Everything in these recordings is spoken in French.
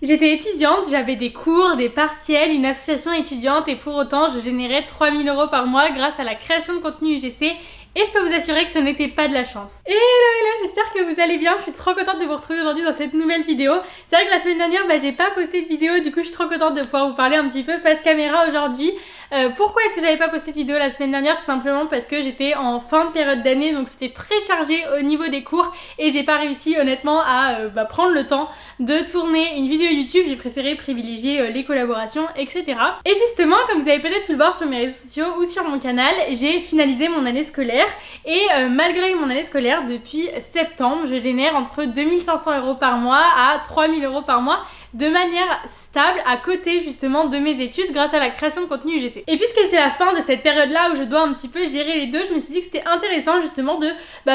J'étais étudiante, j'avais des cours, des partiels, une association étudiante et pour autant je générais 3 000 € par mois grâce à la création de contenu UGC et je peux vous assurer que ce n'était pas de la chance. Hello, j'espère que vous allez bien, je suis trop contente de vous retrouver aujourd'hui dans cette nouvelle vidéo. C'est vrai que la semaine dernière j'ai pas posté de vidéo, du coup je suis trop contente de pouvoir vous parler un petit peu face caméra aujourd'hui. Pourquoi est-ce que j'avais pas posté de vidéo la semaine dernière? Tout simplement parce que j'étais en fin de période d'année, donc c'était très chargé au niveau des cours et j'ai pas réussi honnêtement à prendre le temps de tourner une vidéo YouTube. J'ai préféré privilégier les collaborations, etc. Et justement, comme vous avez peut-être pu le voir sur mes réseaux sociaux ou sur mon canal, j'ai finalisé mon année scolaire et malgré mon année scolaire, depuis septembre, je génère entre 2500 € par mois à 3000 € par mois de manière stable à côté justement de mes études grâce à la création de contenu UGC. Et puisque c'est la fin de cette période là où je dois un petit peu gérer les deux, je me suis dit que c'était intéressant justement de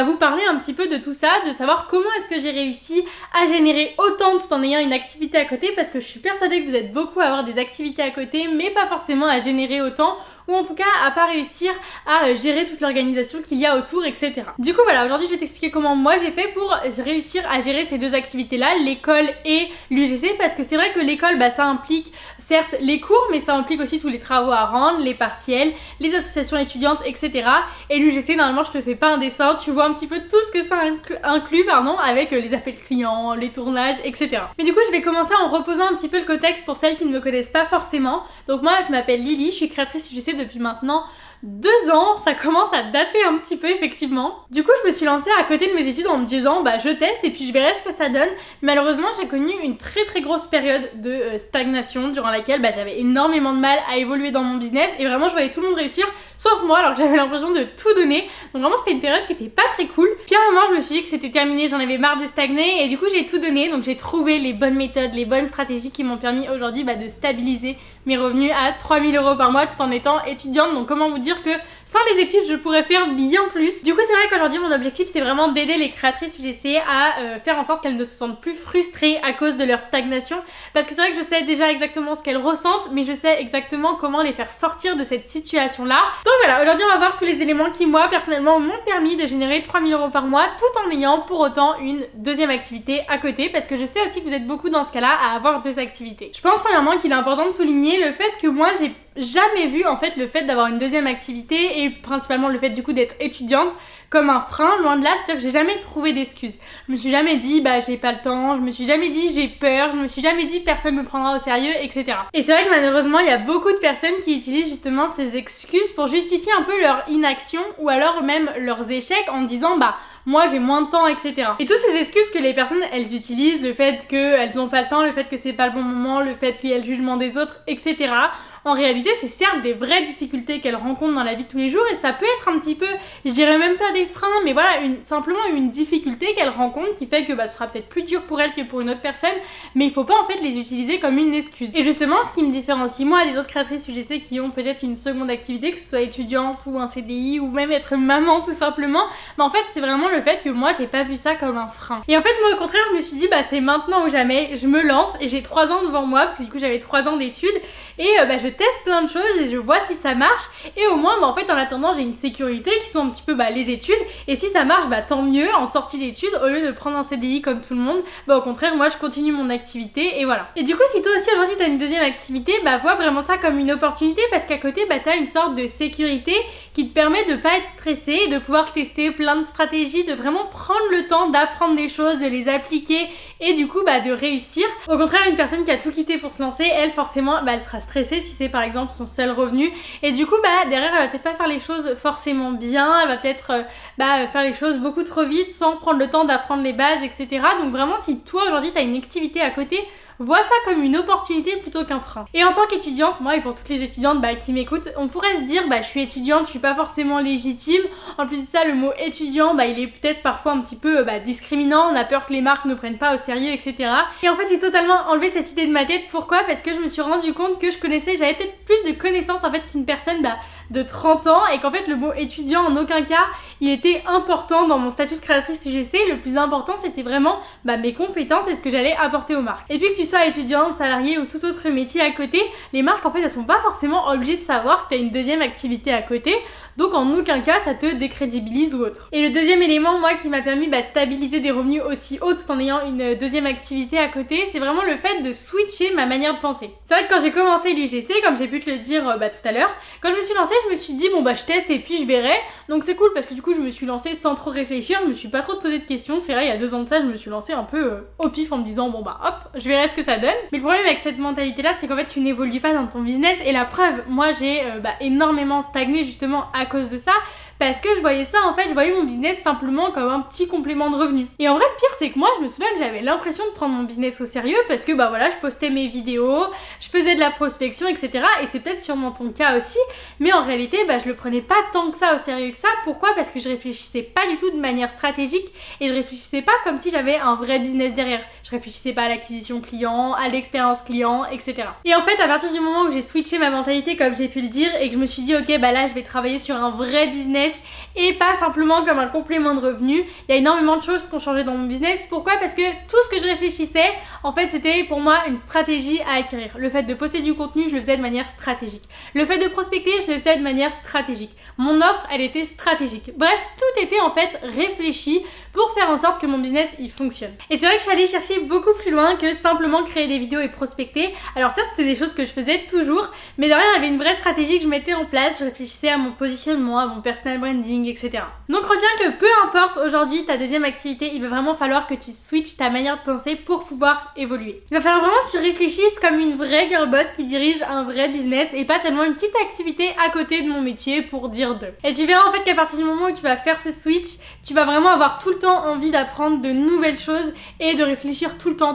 vous parler un petit peu de tout ça, de savoir comment est-ce que j'ai réussi à générer autant tout en ayant une activité à côté, parce que je suis persuadée que vous êtes beaucoup à avoir des activités à côté mais pas forcément à générer autant, ou en tout cas à pas réussir à gérer toute l'organisation qu'il y a autour, etc. Du coup voilà, aujourd'hui je vais t'expliquer comment moi j'ai fait pour réussir à gérer ces deux activités là, l'école et l'UGC, parce que c'est vrai que l'école ça implique certes les cours, mais ça implique aussi tous les travaux à rendre, les partiels, les associations étudiantes, etc. Et l'UGC, normalement je te fais pas un dessin, tu vois un petit peu tout ce que ça inclut avec les appels clients, les tournages, etc. Mais du coup je vais commencer en reposant un petit peu le contexte pour celles qui ne me connaissent pas forcément. Donc moi je m'appelle Lily, je suis créatrice UGC depuis maintenant 2 ans, ça commence à dater un petit peu effectivement. Du coup je me suis lancée à côté de mes études en me disant je teste et puis je verrai ce que ça donne. Malheureusement j'ai connu une très grosse période de stagnation durant laquelle j'avais énormément de mal à évoluer dans mon business et vraiment je voyais tout le monde réussir sauf moi, alors que j'avais l'impression de tout donner. Donc vraiment c'était une période qui était pas très cool. Puis à un moment je me suis dit que c'était terminé, j'en avais marre de stagner et du coup j'ai tout donné. Donc j'ai trouvé les bonnes méthodes, les bonnes stratégies qui m'ont permis aujourd'hui de stabiliser mes revenus à 3000 € par mois tout en étant étudiante. Donc comment vous dire que sans les études je pourrais faire bien plus. Du coup c'est vrai qu'aujourd'hui mon objectif c'est vraiment d'aider les créatrices UGC à faire en sorte qu'elles ne se sentent plus frustrées à cause de leur stagnation, parce que c'est vrai que je sais déjà exactement ce qu'elles ressentent, mais je sais exactement comment les faire sortir de cette situation là. Donc voilà, aujourd'hui on va voir tous les éléments qui moi personnellement m'ont permis de générer 3000 € par mois tout en ayant pour autant une deuxième activité à côté, parce que je sais aussi que vous êtes beaucoup dans ce cas là à avoir deux activités. Je pense premièrement qu'il est important de souligner le fait que moi j'ai jamais vu en fait le fait d'avoir une deuxième activité et principalement le fait du coup d'être étudiante comme un frein, loin de là. C'est-à-dire que j'ai jamais trouvé d'excuses. Je me suis jamais dit j'ai pas le temps, je me suis jamais dit j'ai peur, je me suis jamais dit personne me prendra au sérieux, etc. Et c'est vrai que malheureusement il y a beaucoup de personnes qui utilisent justement ces excuses pour justifier un peu leur inaction ou alors même leurs échecs en disant moi j'ai moins de temps, etc. Et toutes ces excuses que les personnes elles utilisent, le fait qu'elles n'ont pas le temps, le fait que c'est pas le bon moment, le fait qu'il y a le jugement des autres, etc. En réalité c'est certes des vraies difficultés qu'elles rencontrent dans la vie de tous les jours et ça peut être un petit peu, je dirais même pas des freins, mais voilà simplement une difficulté qu'elles rencontrent qui fait que ce sera peut-être plus dur pour elles que pour une autre personne, mais il faut pas en fait les utiliser comme une excuse. Et justement ce qui me différencie moi des autres créatrices UGC qui ont peut-être une seconde activité, que ce soit étudiante ou un CDI ou même être maman tout simplement, en fait c'est vraiment le fait que moi j'ai pas vu ça comme un frein. Et en fait moi au contraire je me suis dit c'est maintenant ou jamais, je me lance et j'ai 3 ans devant moi parce que du coup j'avais 3 ans d'études et je teste plein de choses et je vois si ça marche et au moins en fait en attendant j'ai une sécurité qui sont un petit peu les études, et si ça marche tant mieux en sortie d'études au lieu de prendre un CDI comme tout le monde. Au contraire moi je continue mon activité et voilà. Et du coup si toi aussi aujourd'hui t'as une deuxième activité, vois vraiment ça comme une opportunité, parce qu'à côté t'as une sorte de sécurité qui te permet de pas être stressé, de pouvoir tester plein de stratégies, de vraiment prendre le temps d'apprendre des choses, de les appliquer et du coup de réussir. Au contraire une personne qui a tout quitté pour se lancer, elle forcément elle sera stressée si c'est par exemple son seul revenu, et du coup derrière elle va peut-être pas faire les choses forcément bien, elle va peut-être faire les choses beaucoup trop vite sans prendre le temps d'apprendre les bases, etc. Donc vraiment si toi aujourd'hui t'as une activité à côté, vois ça comme une opportunité plutôt qu'un frein. Et en tant qu'étudiante, moi et pour toutes les étudiantes qui m'écoutent, on pourrait se dire je suis étudiante, je suis pas forcément légitime. En plus de ça, le mot étudiant, il est peut-être parfois un petit peu discriminant, on a peur que les marques ne prennent pas au sérieux, etc. Et en fait j'ai totalement enlevé cette idée de ma tête. Pourquoi? Parce que je me suis rendu compte que j'avais peut-être plus de connaissances en fait qu'une personne de 30 ans, et qu'en fait le mot étudiant en aucun cas il était important dans mon statut de créatrice UGC. Le plus important c'était vraiment mes compétences et ce que j'allais apporter aux marques. Et puis que tu sois étudiante, salariée ou tout autre métier à côté, les marques en fait elles sont pas forcément obligées de savoir que tu as une deuxième activité à côté, donc en aucun cas ça te décrédibilise ou autre. Et le deuxième élément vraiment moi qui m'a permis de stabiliser des revenus aussi hauts tout en ayant une deuxième activité à côté, c'est vraiment le fait de switcher ma manière de penser. C'est vrai que quand j'ai commencé l'UGC, comme j'ai pu te le dire tout à l'heure, quand je me suis lancée, je me suis dit bon je teste et puis je verrai. Donc c'est cool parce que du coup je me suis lancée sans trop réfléchir, je me suis pas trop posé de questions. C'est vrai, il y a 2 ans de ça, je me suis lancée un peu au pif en me disant bon hop, je verrai ce que ça donne. Mais le problème avec cette mentalité là, c'est qu'en fait tu n'évolues pas dans ton business, et la preuve, moi j'ai énormément stagné justement à cause de ça. Parce que je voyais ça, en fait, je voyais mon business simplement comme un petit complément de revenu. Et en vrai, le pire, c'est que moi, je me souviens que j'avais l'impression de prendre mon business au sérieux parce que, je postais mes vidéos, je faisais de la prospection, etc. Et c'est peut-être sûrement ton cas aussi. Mais en réalité, je le prenais pas tant que ça au sérieux que ça. Pourquoi? Parce que je réfléchissais pas du tout de manière stratégique et je réfléchissais pas comme si j'avais un vrai business derrière. Je réfléchissais pas à l'acquisition client, à l'expérience client, etc. Et en fait, à partir du moment où j'ai switché ma mentalité, comme j'ai pu le dire, et que je me suis dit, ok, là, je vais travailler sur un vrai business et pas simplement comme un complément de revenu. Il y a énormément de choses qui ont changé dans mon business. Pourquoi? Parce que tout ce que je réfléchissais, en fait, c'était pour moi une stratégie à acquérir. Le fait de poster du contenu, je le faisais de manière stratégique. Le fait de prospecter, je le faisais de manière stratégique. Mon offre, elle était stratégique. Bref, tout était en fait réfléchi pour faire en sorte que mon business, il fonctionne. Et c'est vrai que je suis allée chercher beaucoup plus loin que simplement créer des vidéos et prospecter. Alors certes, c'était des choses que je faisais toujours, mais derrière, il y avait une vraie stratégie que je mettais en place. Je réfléchissais à mon positionnement, à mon personal branding, etc. Donc retiens que peu importe aujourd'hui ta deuxième activité, il va vraiment falloir que tu switches ta manière de penser pour pouvoir évoluer. Il va falloir vraiment que tu réfléchisses comme une vraie girl boss qui dirige un vrai business et pas seulement une petite activité à côté de mon métier pour dire deux. Et tu verras en fait qu'à partir du moment où tu vas faire ce switch, tu vas vraiment avoir tout le temps envie d'apprendre de nouvelles choses et de réfléchir tout le temps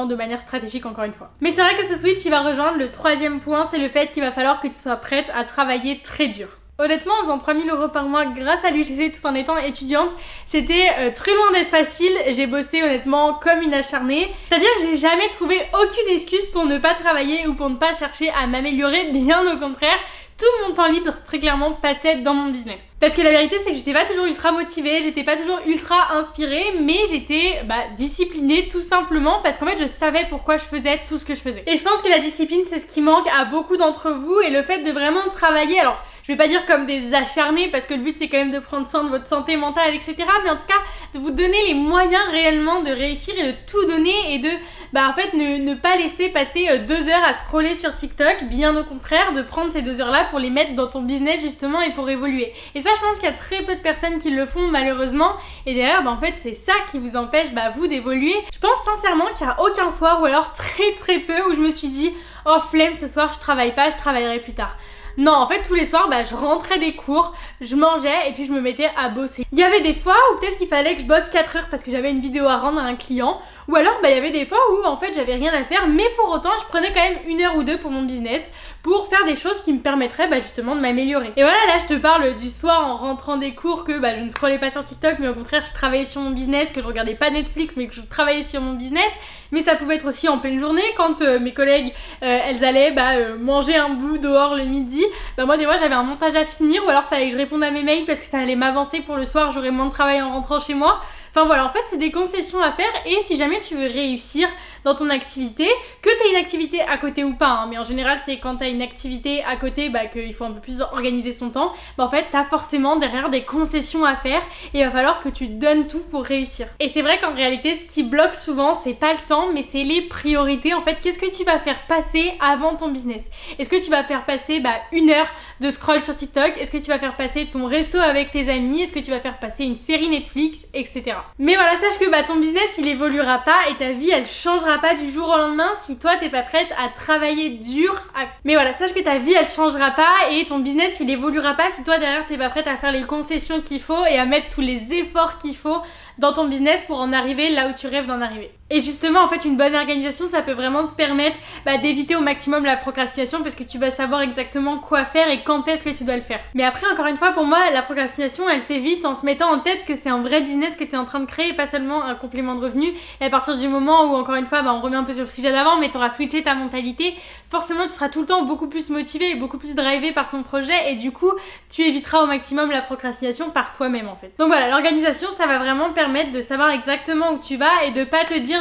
de manière stratégique encore une fois. Mais c'est vrai que ce switch il va rejoindre le troisième point, c'est le fait qu'il va falloir que tu sois prête à travailler très dur. Honnêtement, en faisant 3 000 € par mois grâce à l'UGC tout en étant étudiante, c'était très loin d'être facile. J'ai bossé honnêtement comme une acharnée. C'est-à-dire que j'ai jamais trouvé aucune excuse pour ne pas travailler ou pour ne pas chercher à m'améliorer, bien au contraire. Tout mon temps libre, très clairement, passait dans mon business. Parce que la vérité, c'est que j'étais pas toujours ultra motivée, j'étais pas toujours ultra inspirée, mais j'étais disciplinée tout simplement parce qu'en fait, je savais pourquoi je faisais tout ce que je faisais. Et je pense que la discipline, c'est ce qui manque à beaucoup d'entre vous, et le fait de vraiment travailler, alors je vais pas dire comme des acharnés parce que le but c'est quand même de prendre soin de votre santé mentale, etc. Mais en tout cas, de vous donner les moyens réellement de réussir et de tout donner et de ne pas laisser passer 2 heures à scroller sur TikTok, bien au contraire, de prendre ces 2 heures là pour les mettre dans ton business justement et pour évoluer. Et ça, je pense qu'il y a très peu de personnes qui le font malheureusement, et derrière en fait c'est ça qui vous empêche vous d'évoluer. Je pense sincèrement qu'il n'y a aucun soir, ou alors très peu, où je me suis dit oh flemme, ce soir je travaille pas, je travaillerai plus tard. Non, en fait tous les soirs je rentrais des cours, je mangeais et puis je me mettais à bosser. Il y avait des fois où peut-être qu'il fallait que je bosse 4 heures parce que j'avais une vidéo à rendre à un client, ou alors il y avait des fois où en fait j'avais rien à faire, mais pour autant je prenais quand même 1 heure ou 2 pour mon business, pour faire des choses qui me permettraient justement de m'améliorer. Et voilà, là je te parle du soir en rentrant des cours que je ne scrollais pas sur TikTok, mais au contraire je travaillais sur mon business, que je regardais pas Netflix mais que je travaillais sur mon business. Mais ça pouvait être aussi en pleine journée quand mes collègues elles allaient manger un bout dehors le midi. Moi des fois j'avais un montage à finir, ou alors fallait que je réponde à mes mails parce que ça allait m'avancer pour le soir, j'aurais moins de travail en rentrant chez moi. Enfin voilà, en fait c'est des concessions à faire, et si jamais tu veux réussir dans ton activité, que tu aies une activité à côté ou pas, mais en général c'est quand tu as une activité à côté qu'il faut un peu plus organiser son temps, en fait tu as forcément derrière des concessions à faire et il va falloir que tu donnes tout pour réussir. Et c'est vrai qu'en réalité ce qui bloque souvent c'est pas le temps mais c'est les priorités. En fait, qu'est-ce que tu vas faire passer avant ton business? Est-ce que tu vas faire passer 1 heure de scroll sur TikTok? Est-ce que tu vas faire passer ton resto avec tes amis? Est-ce que tu vas faire passer une série Netflix, etc. Mais voilà, sache que ton business il évoluera pas et ta vie elle changera pas du jour au lendemain si toi t'es pas prête à travailler dur. Mais voilà, sache que ta vie elle changera pas et ton business il évoluera pas si toi derrière t'es pas prête à faire les concessions qu'il faut et à mettre tous les efforts qu'il faut dans ton business pour en arriver là où tu rêves d'en arriver. Et justement, en fait, une bonne organisation, ça peut vraiment te permettre d'éviter au maximum la procrastination parce que tu vas savoir exactement quoi faire et quand est-ce que tu dois le faire. Mais après, encore une fois, pour moi, la procrastination, elle s'évite en se mettant en tête que c'est un vrai business que tu es en train de créer et pas seulement un complément de revenu. Et à partir du moment où, encore une fois, on revient un peu sur le sujet d'avant, mais tu auras switché ta mentalité, forcément, tu seras tout le temps beaucoup plus motivé et beaucoup plus drivé par ton projet et du coup, tu éviteras au maximum la procrastination par toi-même en fait. Donc voilà, l'organisation, ça va vraiment permettre de savoir exactement où tu vas et de pas te dire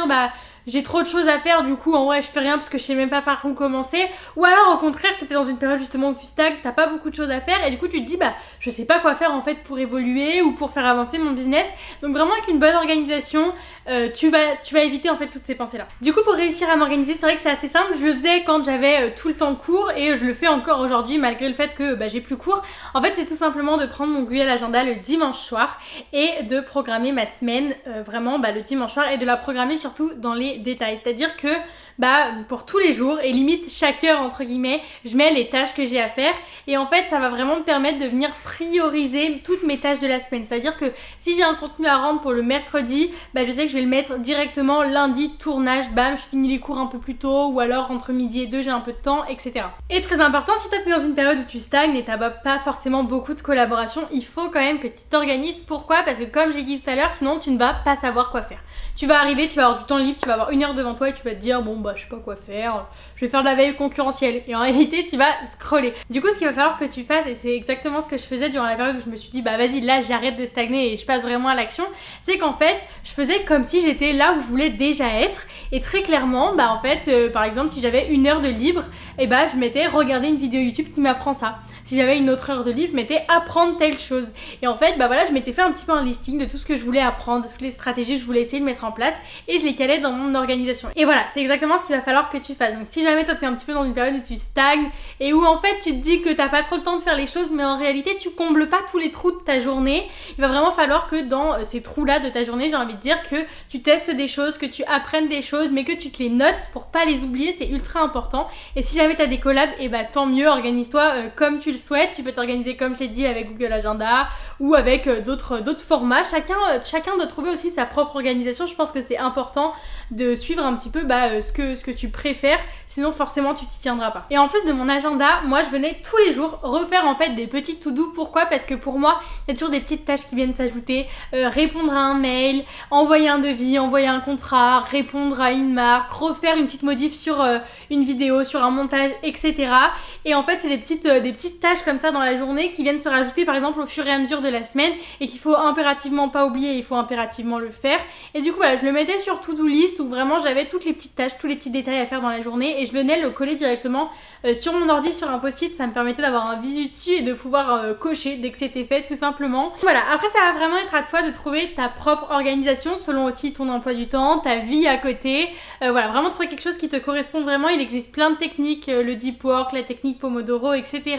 j'ai trop de choses à faire, du coup en vrai je fais rien parce que je sais même pas par où commencer. Ou alors au contraire t'étais dans une période justement où tu stagnes, t'as pas beaucoup de choses à faire et du coup tu te dis bah je sais pas quoi faire en fait pour évoluer ou pour faire avancer mon business. Donc vraiment avec une bonne organisation tu vas éviter en fait toutes ces pensées là. Du coup pour réussir à m'organiser, c'est vrai que c'est assez simple. Je le faisais quand j'avais tout le temps cours et je le fais encore aujourd'hui malgré le fait que j'ai plus cours. En fait c'est tout simplement de prendre mon Google Agenda le dimanche soir et de programmer ma semaine vraiment le dimanche soir et de la programmer surtout dans les détails. C'est-à-dire que pour tous les jours et limite chaque heure entre guillemets, je mets les tâches que j'ai à faire et en fait ça va vraiment me permettre de venir prioriser toutes mes tâches de la semaine. C'est-à-dire que si j'ai un contenu à rendre pour le mercredi, je sais que je vais le mettre directement lundi, tournage, bam, je finis les cours un peu plus tôt ou alors entre midi et 2 j'ai un peu de temps, etc. Et très important, si toi tu es dans une période où tu stagnes et t'as pas forcément beaucoup de collaboration, il faut quand même que tu t'organises. Pourquoi? Parce que comme j'ai dit tout à l'heure, sinon tu ne vas pas savoir quoi faire. Tu vas arriver, tu vas avoir du temps libre, tu vas avoir 1 heure devant toi et tu vas te dire bon je sais pas quoi faire, je vais faire de la veille concurrentielle et en réalité tu vas scroller. Du coup ce qu'il va falloir que tu fasses, et c'est exactement ce que je faisais durant la période où je me suis dit vas-y là j'arrête de stagner et je passe vraiment à l'action, c'est qu'en fait je faisais comme si j'étais là où je voulais déjà être et très clairement en fait par exemple si j'avais 1 heure de libre et je mettais regarder une vidéo YouTube qui m'apprend ça. Si j'avais une autre heure de libre, je mettais apprendre telle chose. Et en fait, voilà, je m'étais fait un petit peu un listing de tout ce que je voulais apprendre, de toutes les stratégies que je voulais essayer de mettre en place et je les calais dans mon organisation. Et voilà, c'est exactement ce qu'il va falloir que tu fasses. Donc si jamais toi t'es un petit peu dans une période où tu stagnes et où en fait tu te dis que t'as pas trop le temps de faire les choses, mais en réalité tu combles pas tous les trous de ta journée, il va vraiment falloir que dans ces trous-là de ta journée, j'ai envie de dire que tu testes des choses, que tu apprennes des choses, mais que tu te les notes pour pas les oublier, c'est ultra important. Et si jamais t'as des collabs, et tant mieux, organise-toi comme tu le souhaites. Tu peux t'organiser comme je l'ai dit avec Google Agenda ou avec d'autres formats. Chacun doit trouver aussi sa propre organisation. Je pense que c'est important de suivre un petit peu ce que tu préfères, sinon forcément tu t'y tiendras pas. Et en plus de mon agenda, moi je venais tous les jours refaire en fait des petites to-do. Pourquoi? Parce que pour moi il y a toujours des petites tâches qui viennent s'ajouter, répondre à un mail, envoyer un devis, envoyer un contrat, répondre à une marque, refaire une petite modif sur une vidéo, sur un montage, etc. Et en fait c'est des petites tâches comme ça dans la journée qui viennent se rajouter par exemple au fur et à mesure de la semaine et qu'il faut impérativement pas oublier, il faut impérativement le faire. Et du coup voilà, je le mettais sur to-do list où vraiment j'avais toutes les petites tâches, tous les petits détails à faire dans la journée et je venais le coller directement sur mon ordi, sur un post-it. Ça me permettait d'avoir un visu dessus et de pouvoir cocher dès que c'était fait tout simplement. Voilà, après ça va vraiment être à toi de trouver ta propre organisation selon aussi ton emploi du temps, ta vie à côté. Voilà, vraiment trouver quelque chose qui te correspond vraiment. Il existe plein de techniques, le deep work, la technique Pomodoro, etc.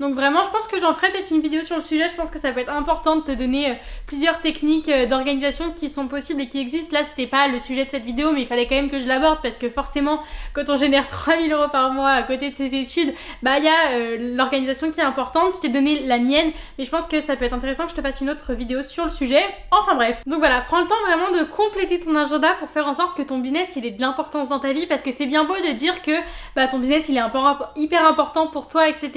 Donc vraiment je pense que j'en ferai peut-être une vidéo sur le sujet. Je pense que ça peut être important de te donner plusieurs techniques d'organisation qui sont possibles et qui existent. Là c'était pas le sujet de cette vidéo, mais il fallait quand même que je l'aborde parce que forcément quand on génère 3000 € par mois à côté de ses études, il y a l'organisation qui est importante. Je t'ai donné la mienne, mais je pense que ça peut être intéressant que je te fasse une autre vidéo sur le sujet. Enfin bref, donc voilà, prends le temps vraiment de compléter ton agenda pour faire en sorte que ton business il ait de l'importance dans ta vie, parce que c'est bien beau de dire que ton business il est hyper important pour toi, etc.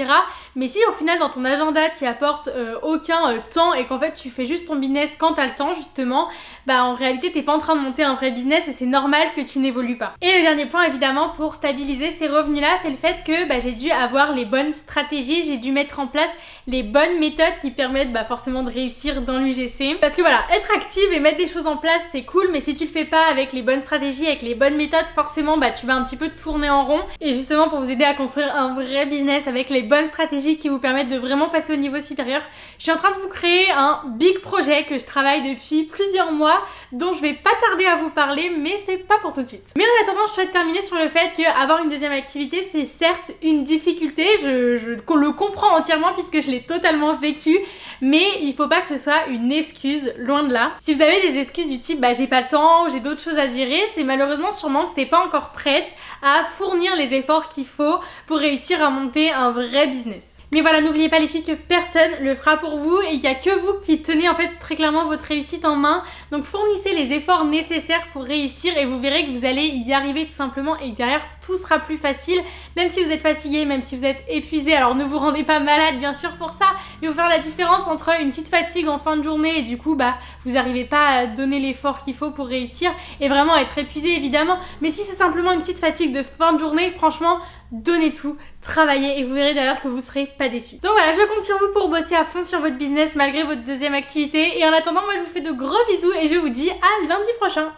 Mais si au final dans ton agenda tu apportes aucun temps et qu'en fait tu fais juste ton business quand t'as le temps justement, en réalité t'es pas en train de monter un vrai business et c'est normal que tu n'évolues pas. Et le dernier point évidemment pour stabiliser ces revenus là, c'est le fait que j'ai dû avoir les bonnes stratégies, j'ai dû mettre en place les bonnes méthodes qui permettent forcément de réussir dans l'UGC. Parce que voilà, être active et mettre des choses en place c'est cool, mais si tu le fais pas avec les bonnes stratégies, avec les bonnes méthodes, forcément tu vas un petit peu tourner en rond. Et justement pour vous aider à construire un vrai business avec les bonnes stratégies qui vous permettent de vraiment passer au niveau supérieur, je suis en train de vous créer un big projet que je travaille depuis plusieurs mois, dont je vais pas tarder à vous parler, mais c'est pas pour tout de suite. Mais en attendant, je souhaite terminer sur le fait que avoir une deuxième activité c'est certes une difficulté, je le comprends entièrement puisque je l'ai totalement vécu, mais il faut pas que ce soit une excuse, loin de là. Si vous avez des excuses du type j'ai pas le temps ou j'ai d'autres choses à gérer, c'est malheureusement sûrement que t'es pas encore prête à fournir les efforts qu'il faut pour réussir à monter un vrai business. Mais voilà, n'oubliez pas les filles que personne le fera pour vous et il n'y a que vous qui tenez en fait très clairement votre réussite en main. Donc fournissez les efforts nécessaires pour réussir et vous verrez que vous allez y arriver tout simplement et que derrière tout sera plus facile. Même si vous êtes fatigué, même si vous êtes épuisé, alors ne vous rendez pas malade bien sûr pour ça, mais vous faire la différence entre une petite fatigue en fin de journée et du coup vous n'arrivez pas à donner l'effort qu'il faut pour réussir et vraiment être épuisé évidemment. Mais si c'est simplement une petite fatigue de fin de journée, franchement donnez tout, travaillez et vous verrez d'ailleurs que vous serez pas déçus. Donc voilà, je compte sur vous pour bosser à fond sur votre business malgré votre deuxième activité et en attendant moi je vous fais de gros bisous et je vous dis à lundi prochain.